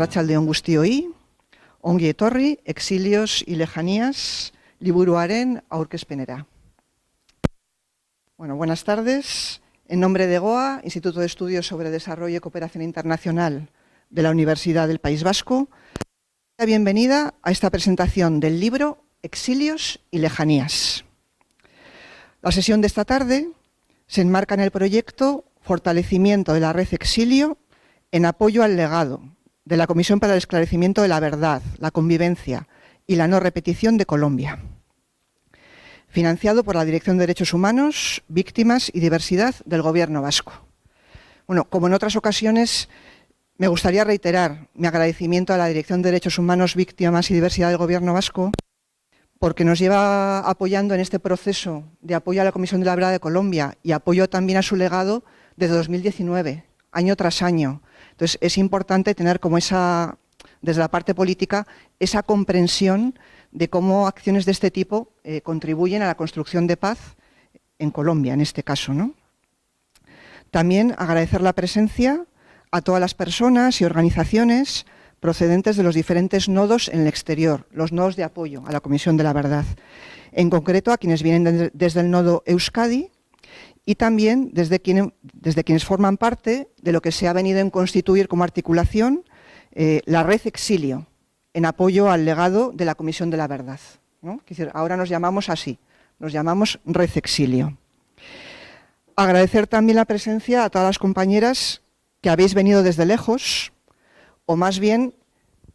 Arratsaldeon guztioi, ongi etorri, exilios y lejanías, liburuaren aurkezpenera. Bueno, buenas tardes. En nombre de GOA, Instituto de Estudios sobre Desarrollo y Cooperación Internacional de la Universidad del País Vasco, la bienvenida a esta presentación del libro Exilios y lejanías. La sesión de esta tarde se enmarca en el proyecto Fortalecimiento de la Red Exilio en apoyo al legado de la Comisión para el Esclarecimiento de la Verdad, la Convivencia y la No Repetición de Colombia, financiado por la Dirección de Derechos Humanos, Víctimas y Diversidad del Gobierno vasco. Bueno, como en otras ocasiones, me gustaría reiterar mi agradecimiento a la Dirección de Derechos Humanos, Víctimas y Diversidad del Gobierno vasco, porque nos lleva apoyando en este proceso de apoyo a la Comisión de la Verdad de Colombia y apoyo también a su legado desde 2019, año tras año. Entonces, es importante tener como esa, desde la parte política, esa comprensión de cómo acciones de este tipo contribuyen a la construcción de paz en Colombia, en este caso, ¿no? También agradecer la presencia a todas las personas y organizaciones procedentes de los diferentes nodos en el exterior, los nodos de apoyo a la Comisión de la Verdad. En concreto, a quienes vienen desde el nodo Euskadi y también desde quienes forman parte de lo que se ha venido en constituir como articulación la Red Exilio, en apoyo al legado de la Comisión de la Verdad, ¿no? Ahora nos llamamos así, nos llamamos Red Exilio. Agradecer también la presencia a todas las compañeras que habéis venido desde lejos, o más bien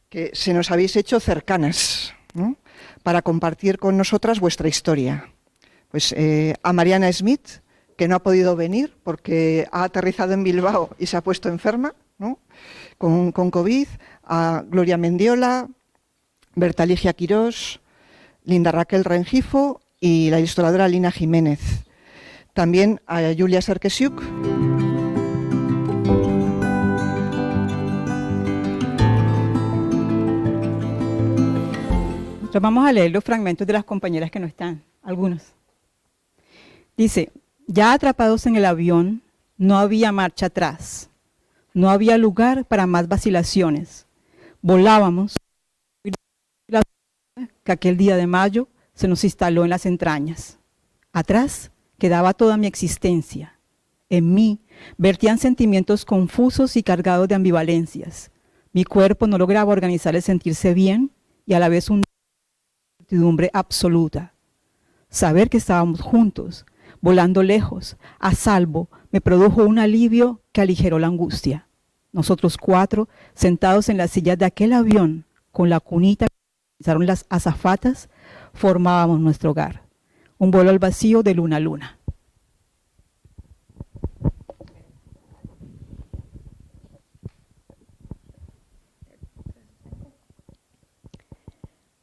que se nos habéis hecho cercanas, ¿no?, para compartir con nosotras vuestra historia. Pues a Mariana Smith, que no ha podido venir porque ha aterrizado en Bilbao y se ha puesto enferma, ¿no?, con COVID, a Gloria Mendiola, Bertaligia Quirós, Linda Raquel Rengifo y la ilustradora Lina Jiménez. También a Julia Sarkesiuk. Entonces vamos a leer los fragmentos de las compañeras que no están, algunos. Dice: ya atrapados en el avión, no había marcha atrás, no había lugar para más vacilaciones. Volábamos, que aquel día de mayo se nos instaló en las entrañas. Atrás quedaba toda mi existencia. En mí vertían sentimientos confusos y cargados de ambivalencias. Mi cuerpo no lograba organizar el sentirse bien y a la vez una incertidumbre absoluta. Saber que estábamos juntos, volando lejos, a salvo, me produjo un alivio que aligeró la angustia. Nosotros cuatro, sentados en las sillas de aquel avión, con la cunita que utilizaron las azafatas, formábamos nuestro hogar. Un vuelo al vacío de luna a luna.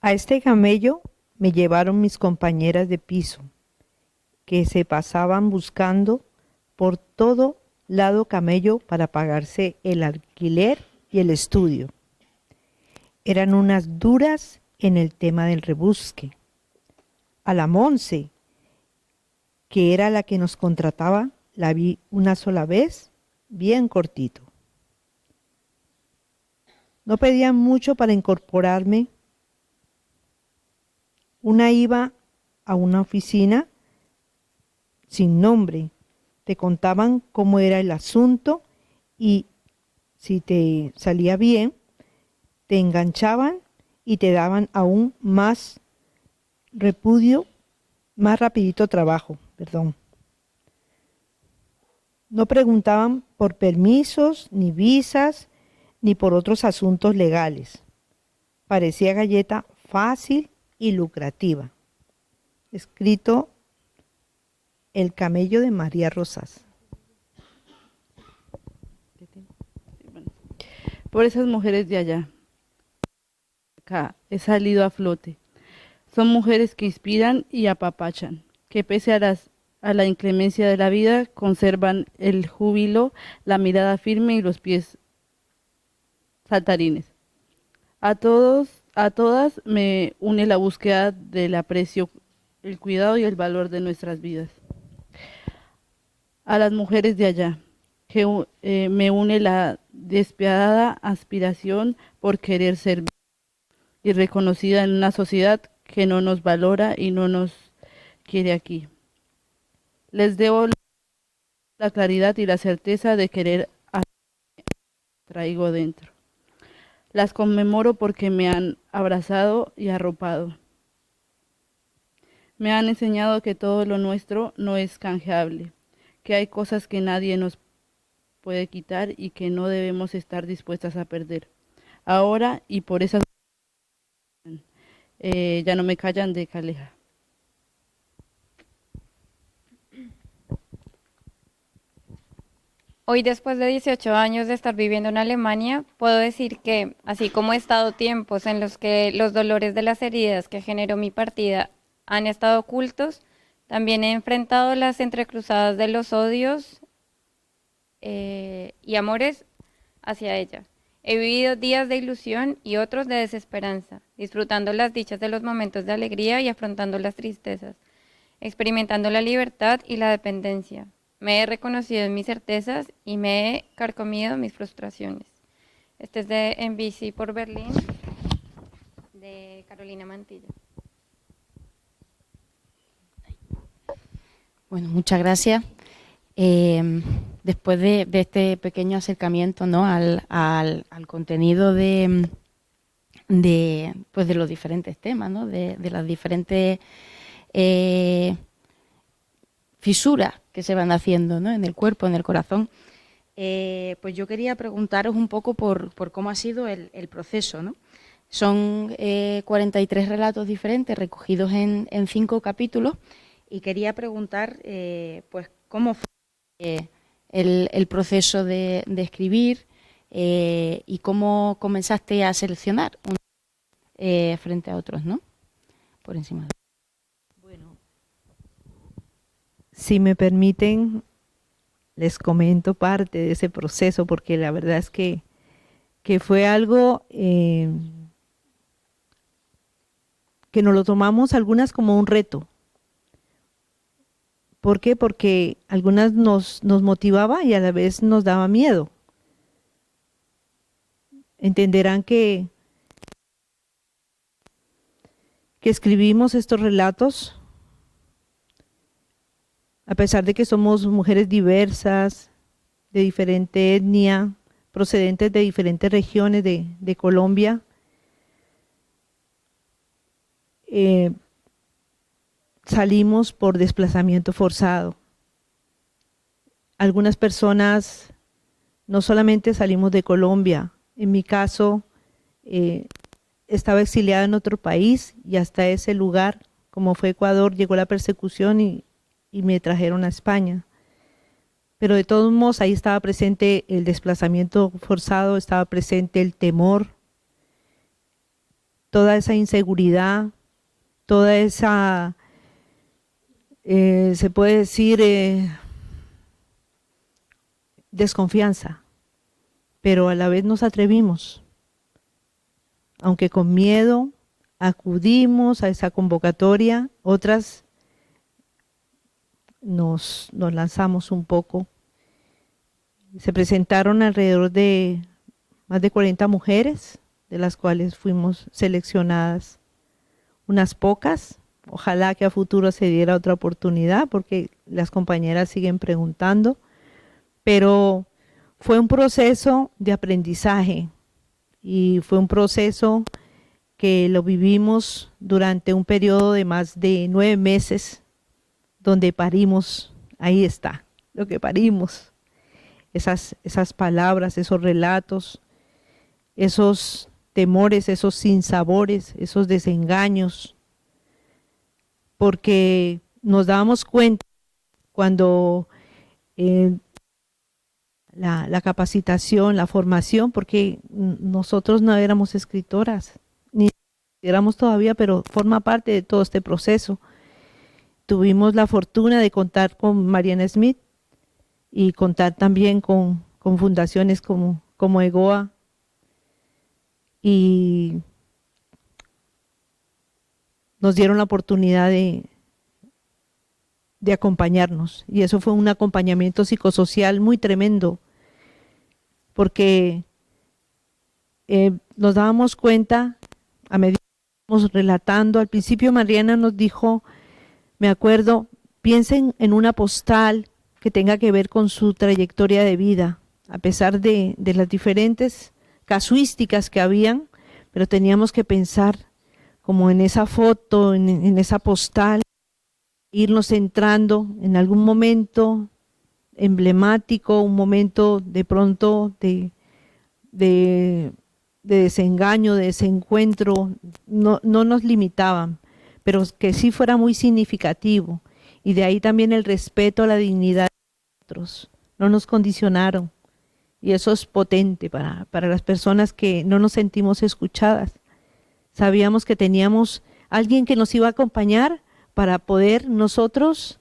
A este camello me llevaron mis compañeras de piso, que se pasaban buscando por todo lado camello para pagarse el alquiler y el estudio. Eran unas duras en el tema del rebusque. A la Monse, que era la que nos contrataba, la vi una sola vez, bien cortito. No pedían mucho para incorporarme. Una iba a una oficina sin nombre, te contaban cómo era el asunto y si te salía bien, te enganchaban y te daban aún más rapidito trabajo, perdón. No preguntaban por permisos, ni visas, ni por otros asuntos legales. Parecía galleta fácil y lucrativa. Escrito El camello de María Rosas. Por esas mujeres de allá, acá he salido a flote. Son mujeres que inspiran y apapachan, que pese a la inclemencia de la vida, conservan el júbilo, la mirada firme y los pies saltarines. A todas me une la búsqueda del aprecio, el cuidado y el valor de nuestras vidas. A las mujeres de allá, me une la despiadada aspiración por querer ser y reconocida en una sociedad que no nos valora y no nos quiere aquí. Les debo la claridad y la certeza de querer hacer lo que traigo dentro. Las conmemoro porque me han abrazado y arropado. Me han enseñado que todo lo nuestro no es canjeable, que hay cosas que nadie nos puede quitar y que no debemos estar dispuestas a perder. Ahora y por esas ya no me callan de Caleja. Hoy, después de 18 años de estar viviendo en Alemania, puedo decir que, así como he estado tiempos en los que los dolores de las heridas que generó mi partida han estado ocultos, también he enfrentado las entrecruzadas de los odios y amores hacia ella. He vivido días de ilusión y otros de desesperanza, disfrutando las dichas de los momentos de alegría y afrontando las tristezas, experimentando la libertad y la dependencia. Me he reconocido en mis certezas y me he carcomido mis frustraciones. Este es de En bici por Berlín, de Carolina Mantilla. Bueno, muchas gracias. Después de este pequeño acercamiento, ¿no?, al contenido de los diferentes temas, ¿no?, de las diferentes fisuras que se van haciendo, ¿no?, en el cuerpo, en el corazón, pues yo quería preguntaros un poco por cómo ha sido el proceso, ¿no? Son 43 relatos diferentes recogidos en 5 capítulos y quería preguntar pues cómo fue el proceso de escribir y cómo comenzaste a seleccionar frente a otros, ¿no? Por encima. Bueno, si me permiten, les comento parte de ese proceso, porque la verdad es que fue algo que nos lo tomamos algunas como un reto. ¿Por qué? Porque algunas nos motivaba y a la vez nos daba miedo. Entenderán que escribimos estos relatos a pesar de que somos mujeres diversas, de diferente etnia, procedentes de diferentes regiones de Colombia. Salimos por desplazamiento forzado. Algunas personas no solamente salimos de Colombia, en mi caso estaba exiliada en otro país y hasta ese lugar, como fue Ecuador, llegó la persecución y me trajeron a España. Pero de todos modos ahí estaba presente el desplazamiento forzado, estaba presente el temor, toda esa inseguridad, toda esa, se puede decir, desconfianza, pero a la vez nos atrevimos, aunque con miedo acudimos a esa convocatoria, otras nos lanzamos un poco. Se presentaron alrededor de más de 40 mujeres, de las cuales fuimos seleccionadas unas pocas. Ojalá que a futuro se diera otra oportunidad, porque las compañeras siguen preguntando, pero fue un proceso de aprendizaje y fue un proceso que lo vivimos durante un periodo de más de 9 meses, donde parimos, ahí está, lo que parimos, esas palabras, esos relatos, esos temores, esos sinsabores, esos desengaños, porque nos dábamos cuenta cuando la capacitación, la formación, porque nosotros no éramos escritoras, ni éramos todavía, pero forma parte de todo este proceso. Tuvimos la fortuna de contar con Mariana Smith y contar también con fundaciones como EGOA, y nos dieron la oportunidad de acompañarnos. Y eso fue un acompañamiento psicosocial muy tremendo, porque nos dábamos cuenta, a medida que íbamos relatando, al principio Mariana nos dijo, me acuerdo, piensen en una postal que tenga que ver con su trayectoria de vida, a pesar de las diferentes casuísticas que habían, pero teníamos que pensar como en esa foto, en esa postal, irnos centrando en algún momento emblemático, un momento de pronto de desengaño, de desencuentro, no nos limitaban, pero que sí fuera muy significativo. Y de ahí también el respeto a la dignidad de otros. No nos condicionaron. Y eso es potente para las personas que no nos sentimos escuchadas. Sabíamos que teníamos alguien que nos iba a acompañar para poder nosotros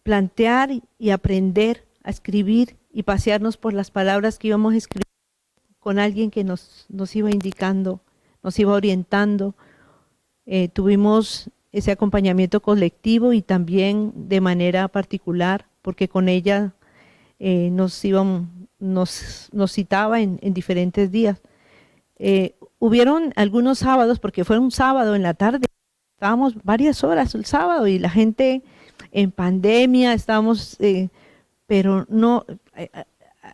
plantear y aprender a escribir y pasearnos por las palabras que íbamos a escribir con alguien que nos iba indicando, nos iba orientando. Tuvimos ese acompañamiento colectivo y también de manera particular, porque con ella nos citaba en diferentes días. Hubieron algunos sábados, porque fue un sábado en la tarde, estábamos varias horas el sábado y la gente en pandemia, estábamos, pero no,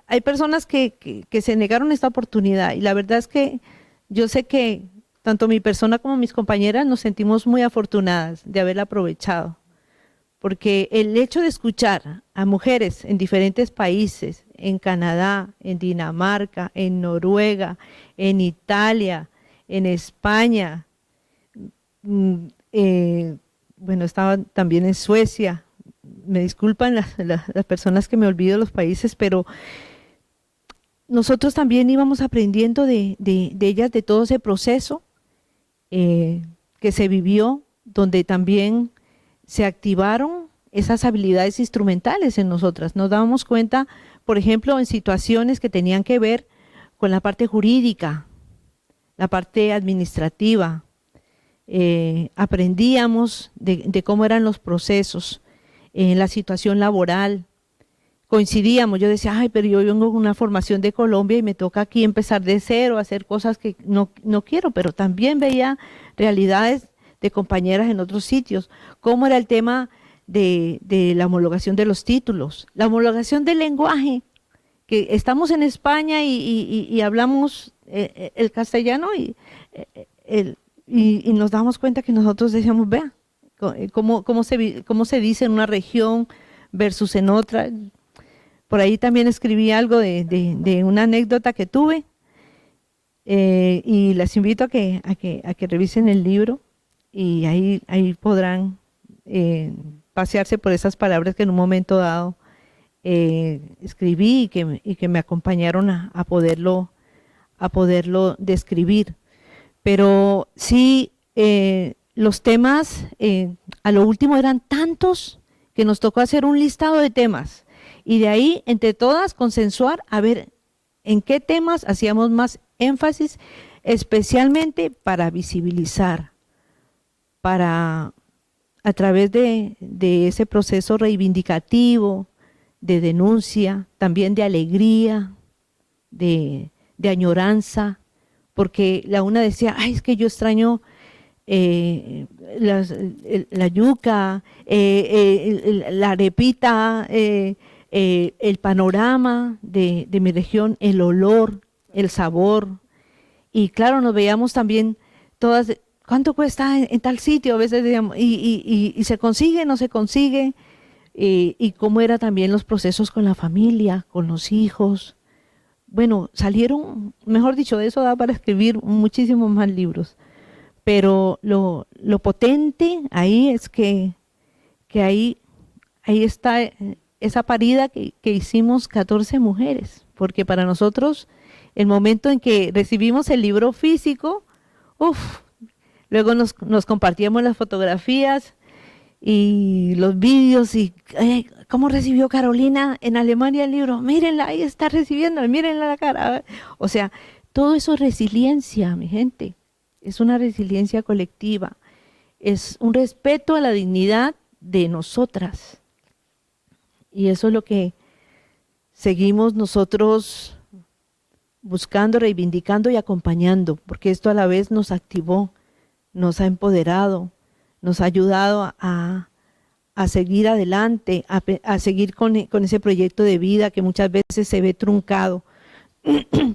hay personas que se negaron esta oportunidad y la verdad es que yo sé que tanto mi persona como mis compañeras nos sentimos muy afortunadas de haberla aprovechado, porque el hecho de escuchar a mujeres en diferentes países, en Canadá, en Dinamarca, en Noruega, en Italia, en España, bueno, estaba también en Suecia, me disculpan las personas que me olvido los países, pero nosotros también íbamos aprendiendo de ellas, de todo ese proceso que se vivió, donde también se activaron esas habilidades instrumentales en nosotras. Nos dábamos cuenta, por ejemplo, en situaciones que tenían que ver con la parte jurídica, la parte administrativa. Aprendíamos de cómo eran los procesos, en la situación laboral. Coincidíamos, yo decía, ay, pero yo vengo con una formación de Colombia y me toca aquí empezar de cero, hacer cosas que no quiero, pero también veía realidades de compañeras en otros sitios, cómo era el tema de la homologación de los títulos, la homologación del lenguaje, que estamos en España y hablamos el castellano y nos damos cuenta que nosotros decíamos, vea, cómo se dice en una región versus en otra. Por ahí también escribí algo de una anécdota que tuve y las invito a que revisen el libro y ahí podrán pasearse por esas palabras que en un momento dado escribí y que me acompañaron a poderlo describir. Pero sí, los temas a lo último eran tantos que nos tocó hacer un listado de temas y de ahí entre todas consensuar a ver en qué temas hacíamos más énfasis, especialmente para visibilizar, para a través de ese proceso reivindicativo, de denuncia, también de alegría, de añoranza, porque la una decía, ay, es que yo extraño la yuca, la arepita, el panorama de mi región, el olor, el sabor. Y claro, nos veíamos también todas, ¿cuánto cuesta en tal sitio? A veces decíamos, y se consigue, no se consigue. Y cómo eran también los procesos con la familia, con los hijos. Bueno, salieron, mejor dicho, de eso da para escribir muchísimos más libros. Pero lo potente ahí es que ahí está esa parida que hicimos 14 mujeres, porque para nosotros el momento en que recibimos el libro físico, luego nos compartíamos las fotografías y los vídeos y ¿cómo recibió Carolina en Alemania el libro? Mírenla, ahí está recibiendo, mírenla la cara. O sea, todo eso es resiliencia, mi gente, es una resiliencia colectiva, es un respeto a la dignidad de nosotras. Y eso es lo que seguimos nosotros buscando, reivindicando y acompañando, porque esto a la vez nos activó, nos ha empoderado, nos ha ayudado a seguir adelante, a seguir con ese proyecto de vida que muchas veces se ve truncado.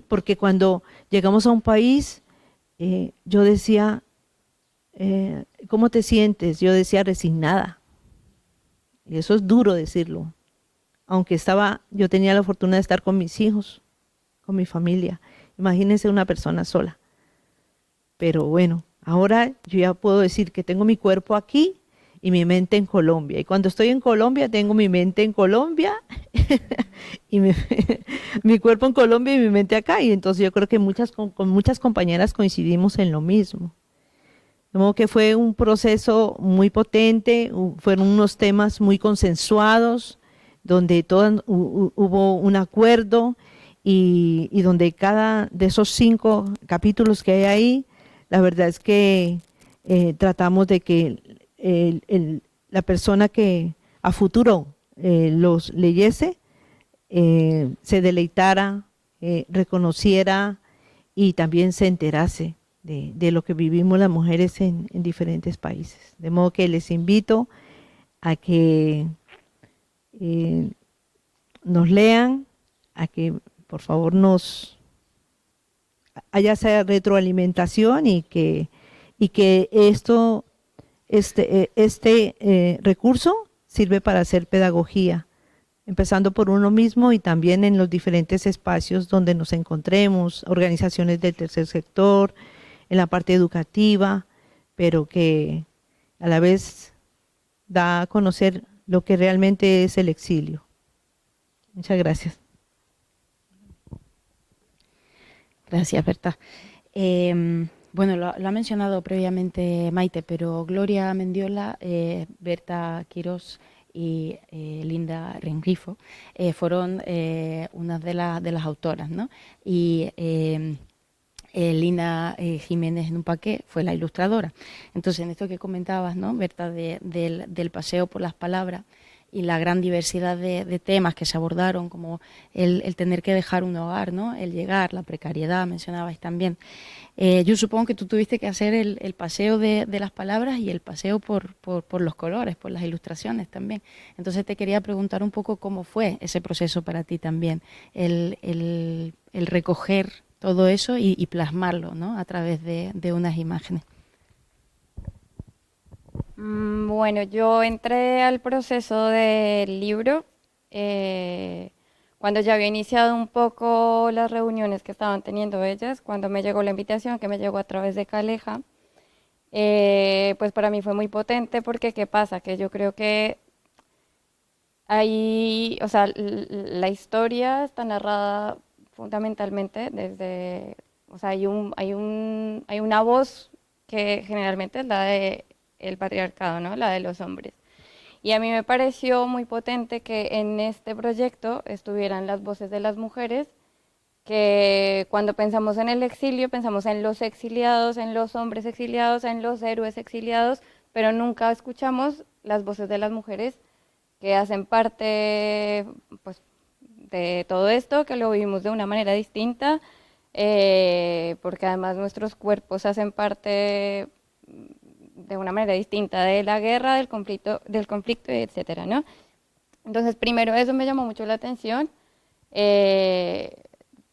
Porque cuando llegamos a un país, yo decía, ¿cómo te sientes? Yo decía resignada. Y eso es duro decirlo. Aunque yo tenía la fortuna de estar con mis hijos, con mi familia. Imagínense una persona sola. Pero bueno, ahora yo ya puedo decir que tengo mi cuerpo aquí y mi mente en Colombia. Y cuando estoy en Colombia, tengo mi mente en Colombia y mi cuerpo en Colombia y mi mente acá. Y entonces yo creo que con muchas compañeras coincidimos en lo mismo. De modo que fue un proceso muy potente, fueron unos temas muy consensuados, donde hubo un acuerdo y donde cada de esos 5 capítulos que hay ahí, la verdad es que tratamos de que la persona que a futuro los leyese se deleitara, reconociera y también se enterase de lo que vivimos las mujeres en diferentes países. De modo que les invito a que nos lean, a que por favor haya esa retroalimentación y que este recurso sirve para hacer pedagogía, empezando por uno mismo y también en los diferentes espacios donde nos encontremos, organizaciones del tercer sector, en la parte educativa, pero que a la vez da a conocer lo que realmente es el exilio. Muchas gracias. Gracias, Berta. Bueno, lo ha mencionado previamente Maite, pero Gloria Mendiola, Berta Quirós y Linda Rengrifo fueron unas de las autoras, ¿no? Y Lina Jiménez Nupaqué fue la ilustradora. Entonces, en esto que comentabas, ¿no, Berta, del paseo por las palabras y la gran diversidad de temas que se abordaron, como el tener que dejar un hogar, ¿no?, el llegar, la precariedad, mencionabais también. Yo supongo que tú tuviste que hacer el paseo de las palabras y el paseo por los colores, por las ilustraciones también. Entonces te quería preguntar un poco cómo fue ese proceso para ti también, el recoger todo eso y plasmarlo, ¿no?, a través de unas imágenes. Bueno, yo entré al proceso del libro cuando ya había iniciado un poco las reuniones que estaban teniendo ellas, cuando me llegó la invitación, que me llegó a través de Caleja, pues para mí fue muy potente porque ¿qué pasa? Que yo creo que ahí, o sea, la historia está narrada fundamentalmente desde, o sea, hay una voz que generalmente es la de el patriarcado, ¿no?, la de los hombres. Y a mí me pareció muy potente que en este proyecto estuvieran las voces de las mujeres, que cuando pensamos en el exilio, pensamos en los exiliados, en los hombres exiliados, en los héroes exiliados, pero nunca escuchamos las voces de las mujeres que hacen parte, pues, de todo esto, que lo vivimos de una manera distinta, porque además nuestros cuerpos hacen parte de una manera distinta de la guerra, del conflicto, etcétera, ¿no? Entonces, primero eso me llamó mucho la atención.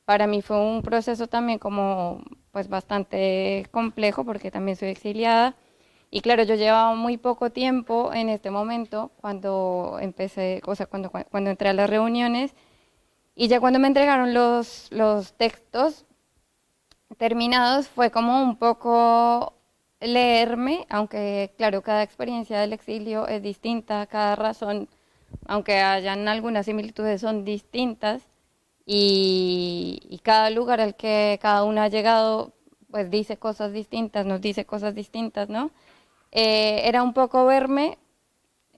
Para mí fue un proceso también como, pues, bastante complejo, porque también soy exiliada. Y claro, yo llevaba muy poco tiempo en este momento cuando empecé, o sea, cuando entré a las reuniones, y ya cuando me entregaron los textos terminados fue como un poco leerme, aunque claro, cada experiencia del exilio es distinta, cada razón, aunque hayan algunas similitudes, son distintas, y cada lugar al que cada uno ha llegado, pues dice cosas distintas, nos dice cosas distintas, ¿no? Era un poco verme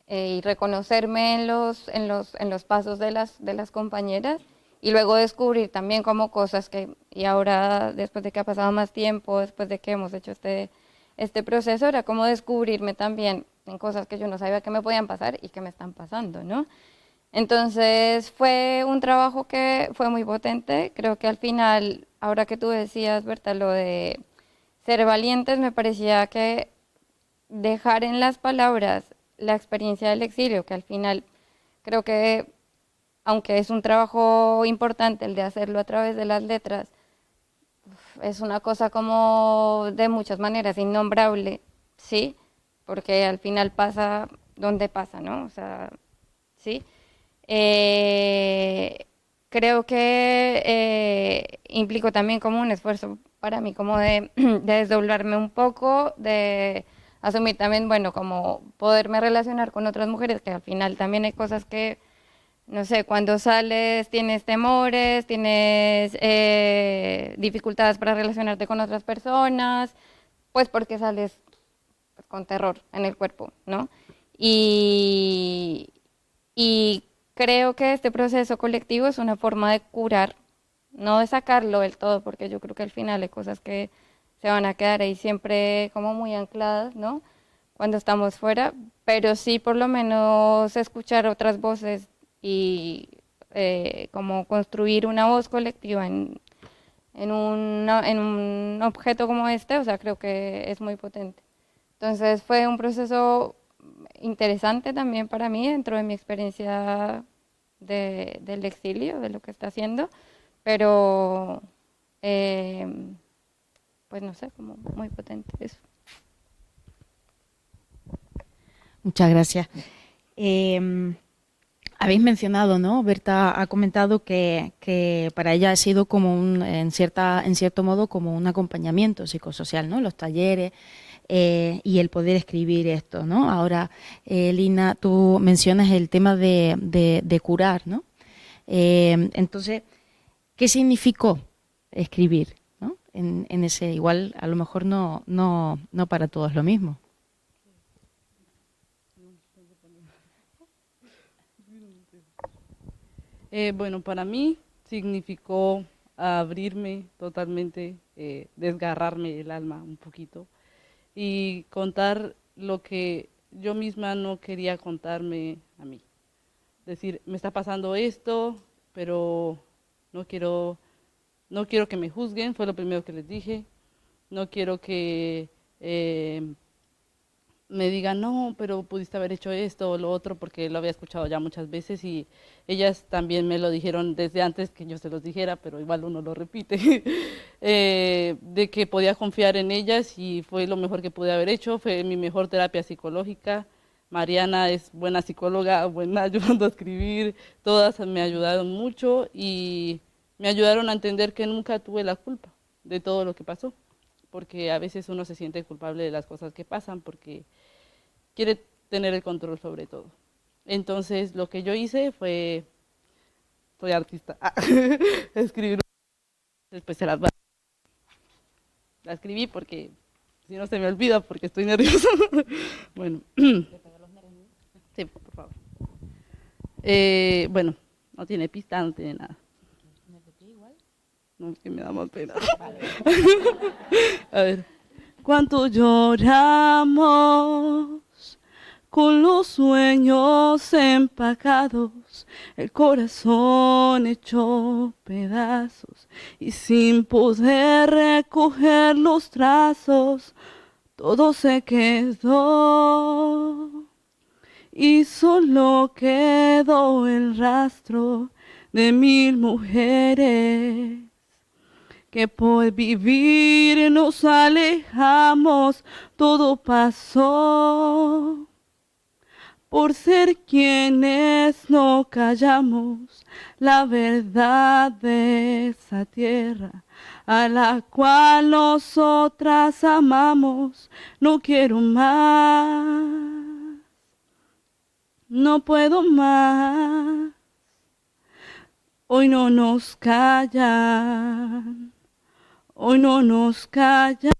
y reconocerme en los pasos de las compañeras, y luego descubrir también como cosas que, y ahora después de que ha pasado más tiempo, después de que hemos hecho este proceso, era como descubrirme también en cosas que yo no sabía que me podían pasar y que me están pasando, ¿no? Entonces fue un trabajo que fue muy potente. Creo que al final, ahora que tú decías, Berta, lo de ser valientes, me parecía que dejar en las palabras la experiencia del exilio, que al final creo que, aunque es un trabajo importante el de hacerlo a través de las letras, es una cosa como de muchas maneras innombrable, ¿sí? Porque al final pasa donde pasa, ¿no? O sea, ¿sí? Creo que implicó también como un esfuerzo para mí, como de desdoblarme un poco, de asumir también, bueno, como poderme relacionar con otras mujeres, que al final también hay cosas que, no sé, cuando sales tienes temores, tienes dificultades para relacionarte con otras personas, pues porque sales pues, con terror en el cuerpo, ¿no? Y creo que este proceso colectivo es una forma de curar, no de sacarlo del todo, porque yo creo que al final hay cosas que se van a quedar ahí siempre como muy ancladas, ¿no? Cuando estamos fuera, pero sí por lo menos escuchar otras voces y como construir una voz colectiva en un objeto como este, o sea, creo que es muy potente. Entonces fue un proceso interesante también para mí dentro de mi experiencia del exilio, de lo que está haciendo, pero pues no sé, como muy potente eso. Muchas gracias. Habéis mencionado, ¿no? Berta ha comentado que para ella ha sido como en cierto modo como un acompañamiento psicosocial, ¿no? Los talleres y el poder escribir esto, ¿no? Ahora, Lina, tú mencionas el tema de curar, ¿no? Entonces, ¿qué significó escribir, ¿no? En ese, igual a lo mejor no para todos lo mismo. Bueno, para mí significó abrirme totalmente, desgarrarme el alma un poquito y contar lo que yo misma no quería contarme a mí. Decir, me está pasando esto, pero no quiero que me juzguen, fue lo primero que les dije. No quiero que me digan, no, pero pudiste haber hecho esto o lo otro, porque lo había escuchado ya muchas veces y ellas también me lo dijeron desde antes que yo se los dijera, pero igual uno lo repite, de que podía confiar en ellas y fue lo mejor que pude haber hecho, fue mi mejor terapia psicológica. Mariana es buena psicóloga, buena ayudando a escribir, todas me ayudaron mucho y me ayudaron a entender que nunca tuve la culpa de todo lo que pasó, porque a veces uno se siente culpable de las cosas que pasan porque quiere tener el control sobre todo. Entonces lo que yo hice fue, soy artista, escribir, después se las va. La escribí porque si no se me olvida porque estoy nerviosa. Bueno, sí, por favor. Bueno, no tiene pista, no tiene nada. No, es que me da más pena. A ver. Cuánto lloramos con los sueños empacados, el corazón hecho pedazos y sin poder recoger los trazos, todo se quedó y solo quedó el rastro de 1000 mujeres que por vivir nos alejamos, todo pasó. Por ser quienes no callamos la verdad de esa tierra a la cual nosotras amamos, no quiero más, no puedo más, hoy no nos callan. Hoy no nos callan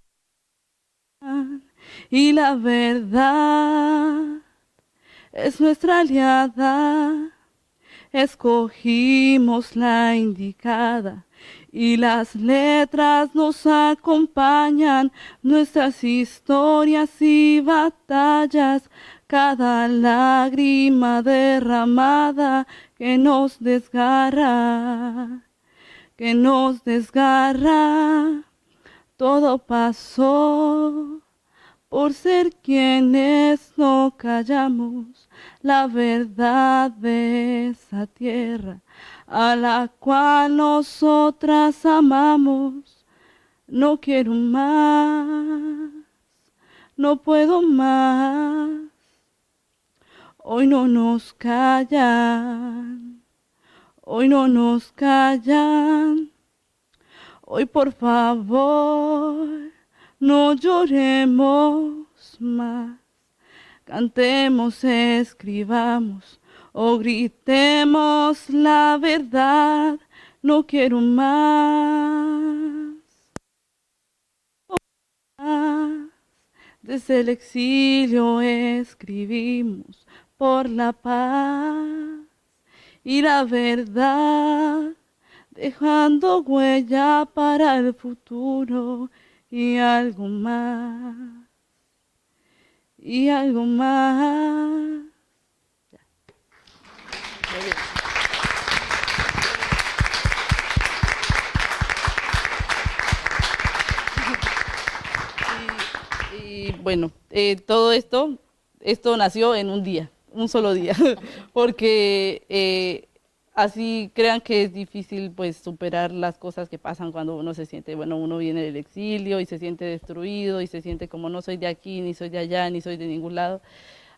y la verdad es nuestra aliada. Escogimos la indicada y las letras nos acompañan, nuestras historias y batallas cada lágrima derramada que nos desgarra, todo pasó por ser quienes no callamos la verdad de esa tierra a la cual nosotras amamos. No quiero más, no puedo más. Hoy no nos callan, hoy no nos callan. Hoy por favor no lloremos más. Cantemos, escribamos o gritemos la verdad. No quiero más. Desde el exilio escribimos por la paz y la verdad, dejando huella para el futuro y algo más, y algo más. Y bueno, todo esto nació en un día, un solo día, porque así crean que es difícil pues superar las cosas que pasan cuando uno se siente, bueno, uno viene del exilio y se siente destruido y se siente como no soy de aquí, ni soy de allá, ni soy de ningún lado.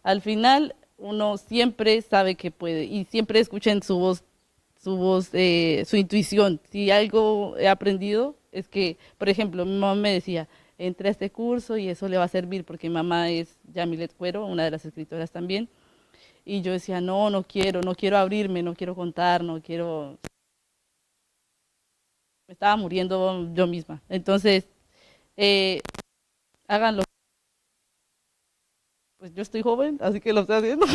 Al final uno siempre sabe que puede y siempre escuchen su voz, su intuición. Si algo he aprendido es que, por ejemplo, mi mamá me decía, entre a este curso y eso le va a servir, porque mi mamá es Yamilet Cuero, una de las escritoras también, y yo decía, no quiero abrirme, no quiero contar, no quiero... Me estaba muriendo yo misma. Entonces, háganlo. Pues yo estoy joven, así que lo estoy haciendo.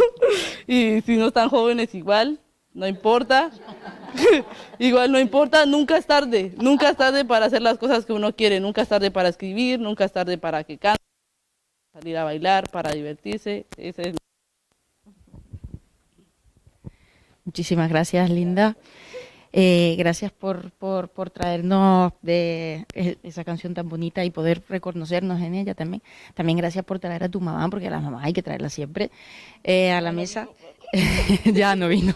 Y si no están jóvenes, igual, no importa. Igual no importa, nunca es tarde para hacer las cosas que uno quiere, nunca es tarde para escribir, nunca es tarde para que cante, salir a bailar, para divertirse. Ese es... Muchísimas gracias, Linda. Gracias por traernos de esa canción tan bonita y poder reconocernos en ella también. También gracias por traer a tu mamá, porque a las mamás hay que traerlas siempre a la mesa. Ya no vino.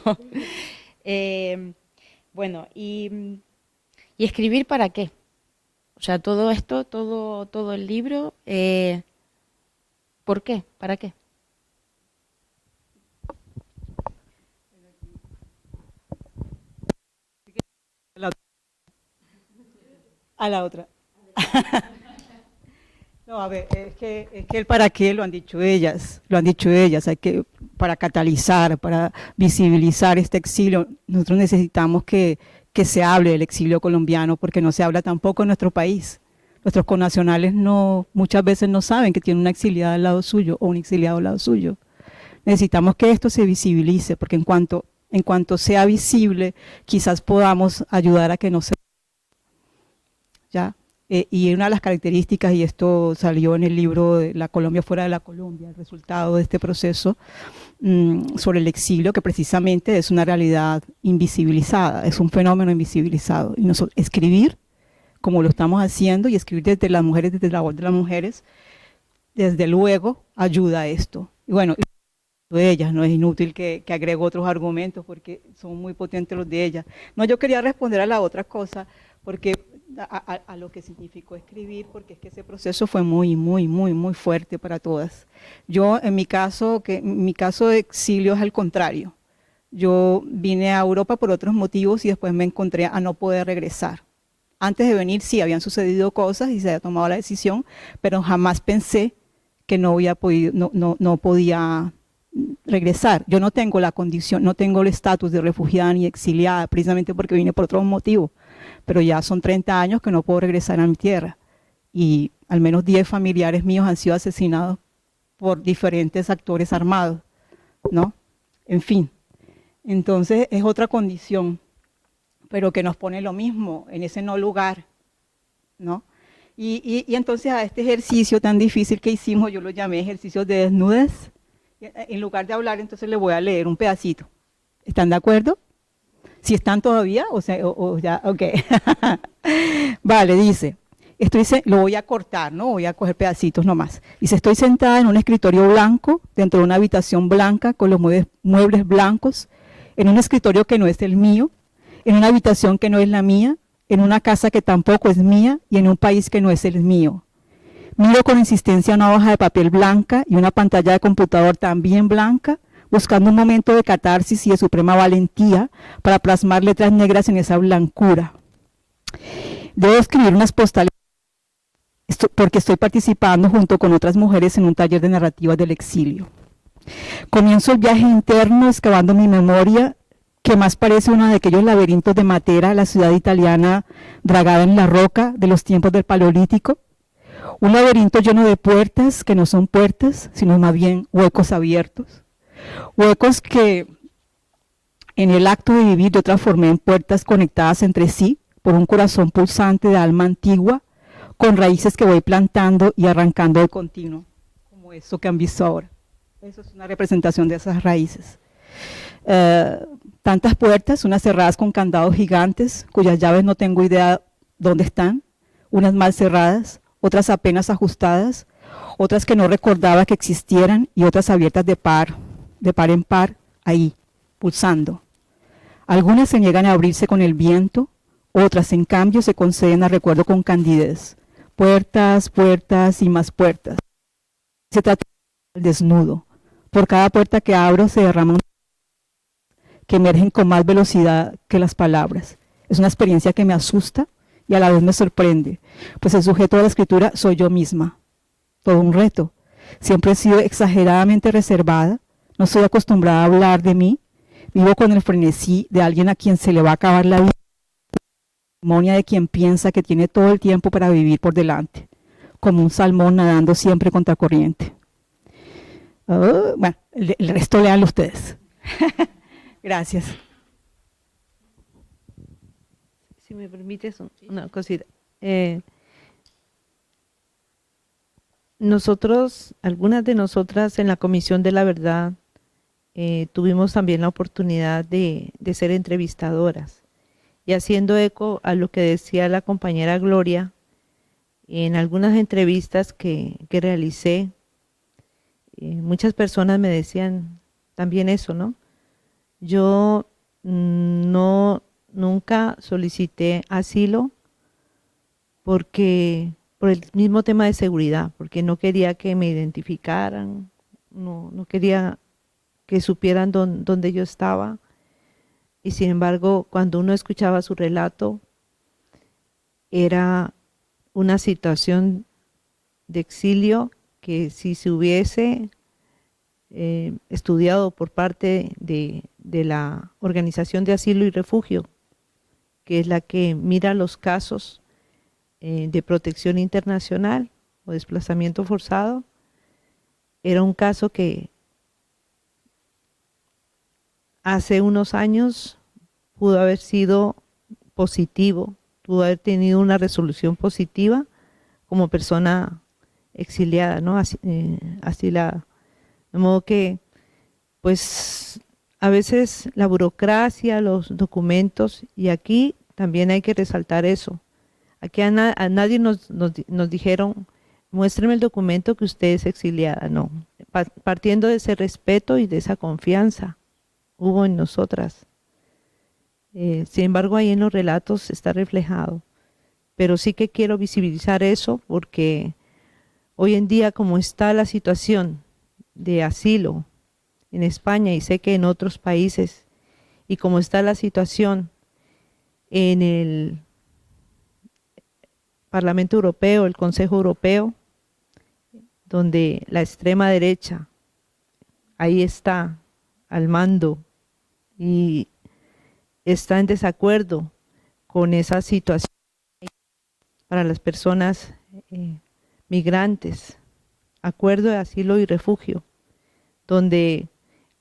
Bueno, y escribir para qué. O sea, todo esto, todo el libro, ¿por qué? ¿Para qué? A la otra. No, a ver, es que el para qué lo han dicho ellas, hay que, para catalizar, para visibilizar este exilio, nosotros necesitamos que se hable del exilio colombiano, porque no se habla tampoco en nuestro país. Nuestros connacionales muchas veces no saben que tienen una exiliada al lado suyo o un exiliado al lado suyo. Necesitamos que esto se visibilice, porque en cuanto sea visible, quizás podamos ayudar a que no se... ¿Ya? Y una de las características, y esto salió en el libro de La Colombia fuera de la Colombia, el resultado de este proceso sobre el exilio, que precisamente es una realidad invisibilizada, es un fenómeno invisibilizado. Y escribir, como lo estamos haciendo, y escribir desde las mujeres, desde la voz de las mujeres, desde luego ayuda a esto. Y bueno, de ellas, no es inútil que agrego otros argumentos porque son muy potentes los de ellas. No, yo quería responder a la otra cosa, porque a lo que significó escribir, porque es que ese proceso fue muy, muy, muy, muy fuerte para todas. Yo, en mi caso de exilio es al contrario. Yo vine a Europa por otros motivos y después me encontré a no poder regresar. Antes de venir sí habían sucedido cosas y se había tomado la decisión, pero jamás pensé que no podía regresar. Yo no tengo la condición, no tengo el estatus de refugiada ni exiliada, precisamente porque vine por otros motivos. Pero ya son 30 años que no puedo regresar a mi tierra y al menos 10 familiares míos han sido asesinados por diferentes actores armados, ¿no? En fin, entonces es otra condición, pero que nos pone lo mismo, en ese no lugar, ¿no? Y entonces a este ejercicio tan difícil que hicimos, yo lo llamé ejercicio de desnudez, En lugar de hablar, entonces le voy a leer un pedacito. ¿Están de acuerdo? ¿Si están todavía? O sea, o ya, ok. Vale, dice, lo voy a cortar, ¿no? Voy a coger pedacitos nomás. Dice, estoy sentada en un escritorio blanco, dentro de una habitación blanca, con los muebles blancos, en un escritorio que no es el mío, en una habitación que no es la mía, en una casa que tampoco es mía y en un país que no es el mío. Miro con insistencia una hoja de papel blanca y una pantalla de computador también blanca, buscando un momento de catarsis y de suprema valentía para plasmar letras negras en esa blancura. Debo escribir unas postales porque estoy participando junto con otras mujeres en un taller de narrativas del exilio. Comienzo el viaje interno excavando mi memoria, que más parece uno de aquellos laberintos de Matera, la ciudad italiana dragada en la roca de los tiempos del Paleolítico. Un laberinto lleno de puertas que no son puertas, sino más bien huecos abiertos. Huecos que en el acto de vivir yo transformé en puertas conectadas entre sí por un corazón pulsante de alma antigua, con raíces que voy plantando y arrancando de continuo, como eso que han visto ahora. Eso es una representación de esas raíces. Tantas puertas, unas cerradas con candados gigantes, cuyas llaves no tengo idea dónde están, unas mal cerradas, otras apenas ajustadas, otras que no recordaba que existieran y otras abiertas de par en par, ahí, pulsando. Algunas se niegan a abrirse con el viento, otras en cambio se conceden a recuerdo con candidez. Puertas, puertas y más puertas. Se trata del desnudo. Por cada puerta que abro se derrama que emergen con más velocidad que las palabras. Es una experiencia que me asusta y a la vez me sorprende, pues el sujeto de la escritura soy yo misma. Todo un reto. Siempre he sido exageradamente reservada, no estoy acostumbrada a hablar de mí, vivo con el frenesí de alguien a quien se le va a acabar la vida, la demonia de quien piensa que tiene todo el tiempo para vivir por delante, como un salmón nadando siempre contra corriente. Bueno, el resto léanlo ustedes. Gracias. Si me permites una cosita. Algunas de nosotras en la Comisión de la Verdad, tuvimos también la oportunidad de ser entrevistadoras. Y haciendo eco a lo que decía la compañera Gloria, en algunas entrevistas que realicé, muchas personas me decían también eso, ¿no? Yo nunca solicité asilo por el mismo tema de seguridad, porque no quería que me identificaran, no quería que supieran dónde yo estaba. Y sin embargo, cuando uno escuchaba su relato, era una situación de exilio que si se hubiese estudiado por parte de la Organización de Asilo y Refugio, que es la que mira los casos de protección internacional o desplazamiento forzado, era un caso que hace unos años pudo haber sido positivo, pudo haber tenido una resolución positiva como persona exiliada, ¿no? Asilada. De modo que, pues, a veces la burocracia, los documentos, y aquí también hay que resaltar eso. Aquí a nadie nos dijeron, muéstreme el documento que usted es exiliada. No, partiendo de ese respeto y de esa confianza hubo en nosotras. Sin embargo, ahí en los relatos está reflejado. Pero sí que quiero visibilizar eso porque hoy en día, como está la situación de asilo en España y sé que en otros países, y como está la situación en el Parlamento Europeo, el Consejo Europeo, donde la extrema derecha ahí está al mando y está en desacuerdo con esa situación para las personas migrantes, acuerdo de asilo y refugio, donde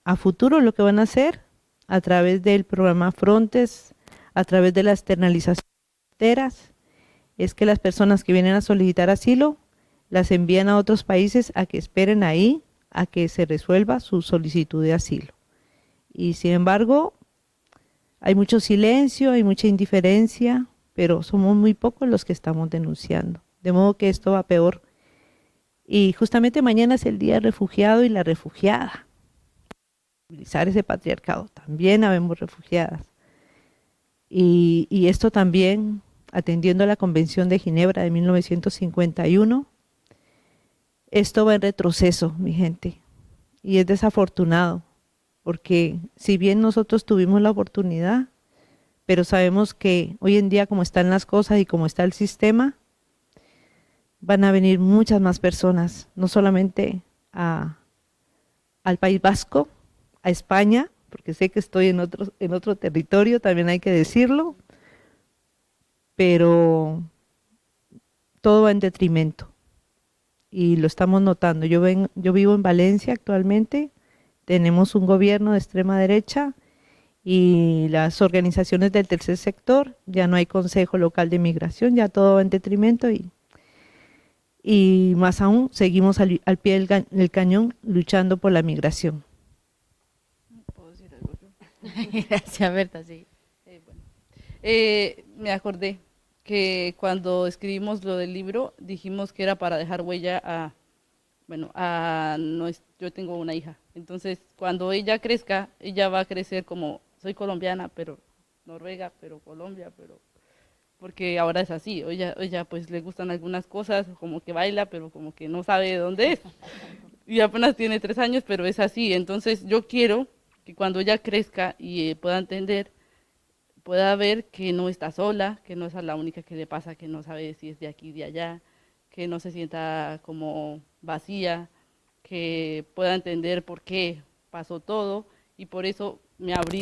a futuro lo que van a hacer a través del programa Frontex, a través de las externalizaciones fronteras, es que las personas que vienen a solicitar asilo las envían a otros países a que esperen ahí a que se resuelva su solicitud de asilo. Y sin embargo, hay mucho silencio, hay mucha indiferencia, pero somos muy pocos los que estamos denunciando. De modo que esto va peor. Y justamente mañana es el Día del Refugiado y la refugiada. Utilizar ese patriarcado. También habemos refugiadas. Y esto también, atendiendo a la Convención de Ginebra de 1951, esto va en retroceso, mi gente. Y es desafortunado, porque si bien nosotros tuvimos la oportunidad, pero sabemos que hoy en día, como están las cosas y como está el sistema, van a venir muchas más personas, no solamente al País Vasco, a España, porque sé que estoy en otro territorio, también hay que decirlo, pero todo va en detrimento y lo estamos notando. Yo vivo en Valencia actualmente, tenemos un gobierno de extrema derecha y las organizaciones del tercer sector, ya no hay consejo local de migración, ya todo va en detrimento y más aún seguimos al pie del cañón luchando por la migración. ¿Puedo decir algo yo? Gracias, Berta, sí. Me acordé que cuando escribimos lo del libro dijimos que era para dejar huella yo tengo una hija, entonces cuando ella crezca, ella va a crecer como, soy colombiana, pero noruega, pero Colombia, pero porque ahora es así, ella pues le gustan algunas cosas, como que baila, pero como que no sabe de dónde es, y apenas tiene 3 años, pero es así, entonces yo quiero que cuando ella crezca y pueda entender, pueda ver que no está sola, que no es la única que le pasa, que no sabe si es de aquí, de allá, que no se sienta como vacía, que pueda entender por qué pasó todo y por eso me abrí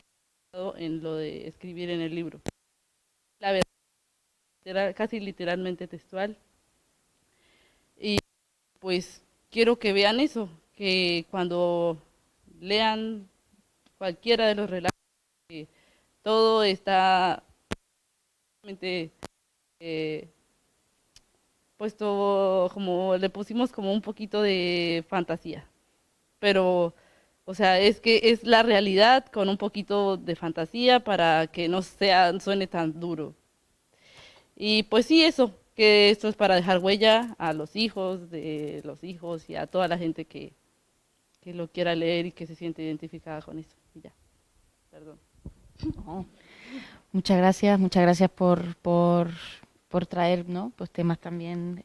en lo de escribir en el libro. La verdad, casi literalmente textual. Y pues quiero que vean eso, que cuando lean cualquiera de los relatos, que todo está puesto como, le pusimos como un poquito de fantasía, pero, o sea, es que es la realidad con un poquito de fantasía para que no suene tan duro. Y pues sí, eso, que esto es para dejar huella a los hijos de los hijos y a toda la gente que lo quiera leer y que se siente identificada con eso. Y ya, perdón. No. Muchas gracias por traer, ¿no?, pues temas también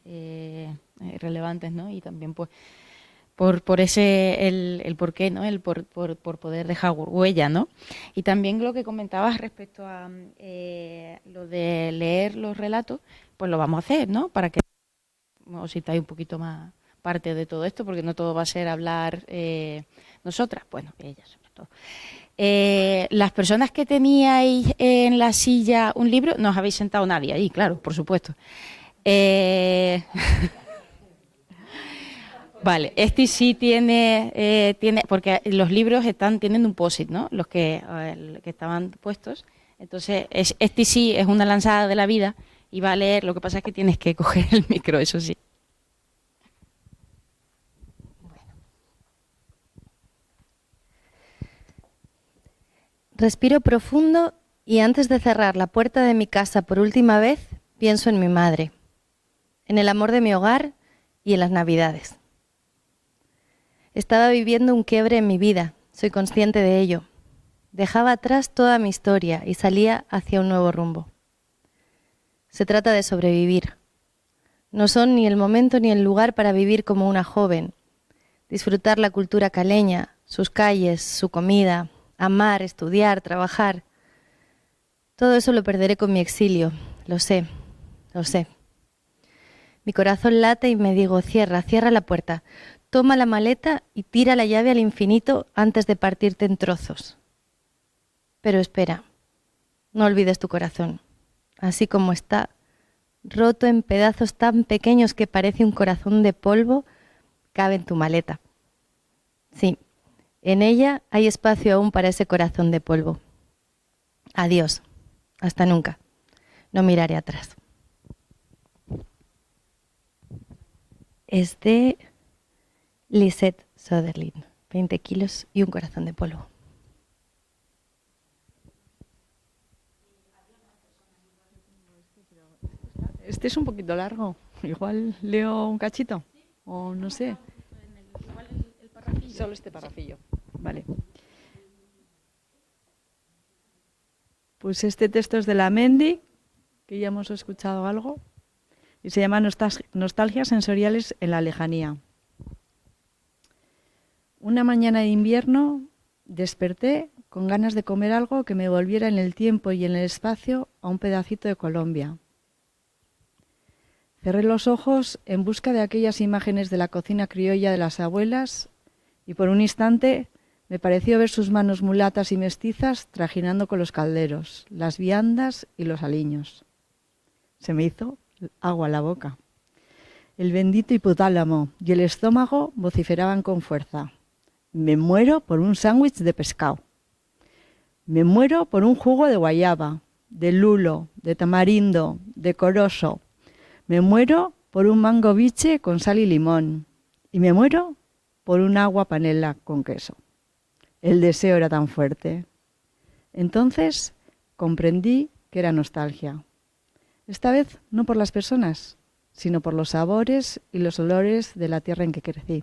relevantes, ¿no? Y también pues por ese el porqué, ¿no? El por poder dejar huella, ¿no? Y también lo que comentabas respecto a lo de leer los relatos, pues lo vamos a hacer, ¿no? Para que os sintáis un poquito más parte de todo esto, porque no todo va a ser hablar nosotras, bueno, ellas sobre todo. Las personas que teníais en la silla un libro, no os habéis sentado nadie ahí, claro, por supuesto. Vale, este sí tiene, porque los libros tienen un post-it, ¿no? Los que estaban puestos. Entonces, este sí es una lanzada de la vida y va a leer, lo que pasa es que tienes que coger el micro, eso sí. Respiro profundo y antes de cerrar la puerta de mi casa por última vez, pienso en mi madre, en el amor de mi hogar y en las Navidades. Estaba viviendo un quiebre en mi vida, soy consciente de ello. Dejaba atrás toda mi historia y salía hacia un nuevo rumbo. Se trata de sobrevivir. No son ni el momento ni el lugar para vivir como una joven, disfrutar la cultura caleña, sus calles, su comida, amar, estudiar, trabajar. Todo eso lo perderé con mi exilio, lo sé, lo sé. Mi corazón late y me digo, cierra la puerta, toma la maleta y tira la llave al infinito antes de partirte en trozos. Pero espera, no olvides tu corazón, así como está, roto en pedazos tan pequeños que parece un corazón de polvo, cabe en tu maleta. Sí. En ella hay espacio aún para ese corazón de polvo. Adiós. Hasta nunca. No miraré atrás. Es de Lisette Sutherland, 20 kilos y un corazón de polvo. Este es un poquito largo. Igual leo un cachito. O no sé. Igual el parrafillo. Solo este parrafillo. Vale. Pues este texto es de la Mendi, que ya hemos escuchado algo, y se llama Nostalgias sensoriales en la lejanía. Una mañana de invierno desperté con ganas de comer algo que me volviera en el tiempo y en el espacio a un pedacito de Colombia. Cerré los ojos en busca de aquellas imágenes de la cocina criolla de las abuelas y por un instante me pareció ver sus manos mulatas y mestizas trajinando con los calderos, las viandas y los aliños. Se me hizo agua a la boca. El bendito hipotálamo y el estómago vociferaban con fuerza. Me muero por un sándwich de pescado. Me muero por un jugo de guayaba, de lulo, de tamarindo, de corozo. Me muero por un mango biche con sal y limón. Y me muero por un agua panela con queso. El deseo era tan fuerte. Entonces comprendí que era nostalgia. Esta vez no por las personas, sino por los sabores y los olores de la tierra en que crecí.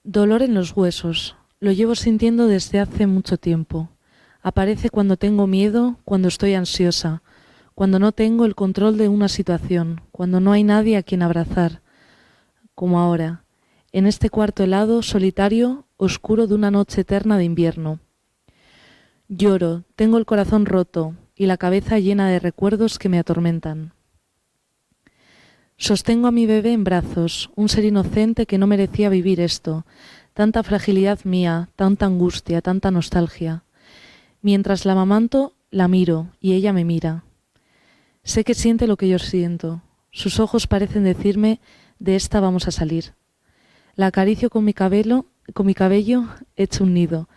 Dolor en los huesos. Lo llevo sintiendo desde hace mucho tiempo. Aparece cuando tengo miedo, cuando estoy ansiosa, cuando no tengo el control de una situación, cuando no hay nadie a quien abrazar, como ahora, en este cuarto helado, solitario, oscuro de una noche eterna de invierno. Lloro, tengo el corazón roto y la cabeza llena de recuerdos que me atormentan. Sostengo a mi bebé en brazos, un ser inocente que no merecía vivir esto, tanta fragilidad mía, tanta angustia, tanta nostalgia. Mientras la amamanto, la miro y ella me mira. Sé que siente lo que yo siento. Sus ojos parecen decirme, de esta vamos a salir. La acaricio con mi cabello hecho un nido.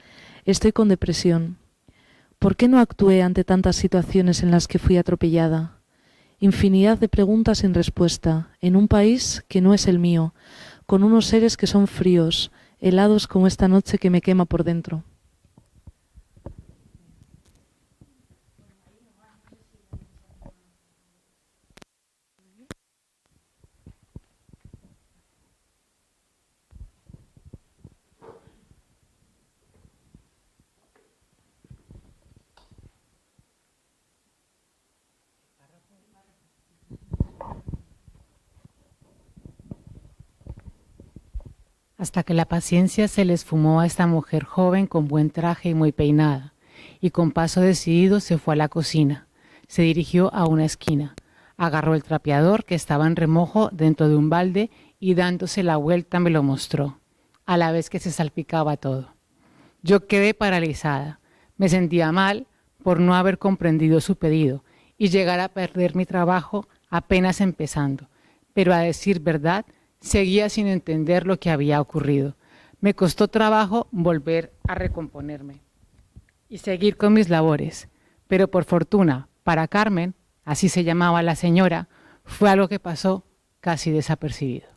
Estoy con depresión. ¿Por qué no actué ante tantas situaciones en las que fui atropellada? Infinidad de preguntas sin respuesta, en un país que no es el mío, con unos seres que son fríos, helados como esta noche que me quema por dentro. Hasta que la paciencia se le esfumó a esta mujer joven con buen traje y muy peinada, y con paso decidido se fue a la cocina. Se dirigió a una esquina, agarró el trapeador que estaba en remojo dentro de un balde y dándose la vuelta me lo mostró, a la vez que se salpicaba todo. Yo quedé paralizada, me sentía mal por no haber comprendido su pedido y llegar a perder mi trabajo apenas empezando, pero a decir verdad, seguía sin entender lo que había ocurrido. Me costó trabajo volver a recomponerme y seguir con mis labores, pero por fortuna, para Carmen, así se llamaba la señora, fue algo que pasó casi desapercibido.